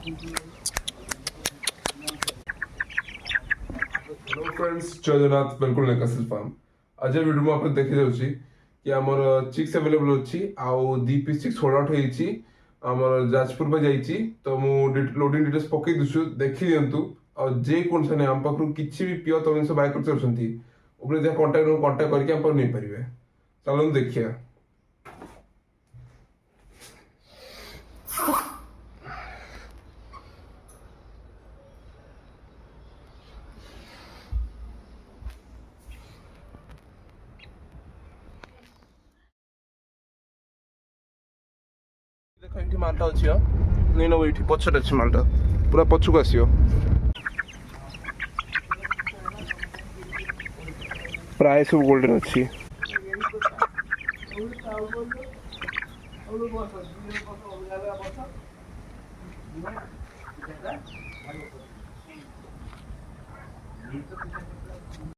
Hello friends, जय जगन्नाथ। बिल्कुल नेकासिल farm. आज वीडियो में आपन देखि जाउची कि हमर चिक्स अवेलेबल अछि आउ दी पीस चिक्स होल्ड आउट होईची। हमर जाजपुर पे जाईची तो मु लोडिंग डिटेल्स पके दिसु देखि दियंतु। और जे कोन सने हम पाखरु किछि भी पियो तो जिंस बाय कर चलसंती ओकरे जे कांटेक्ट करके हम पर नै परिबे। चलो देखिया। देखो एठी मालटा अछि हो नै न एठी पछट अछि मालटा पूरा पछुक आसियो प्राय सब गोल्डन अछि।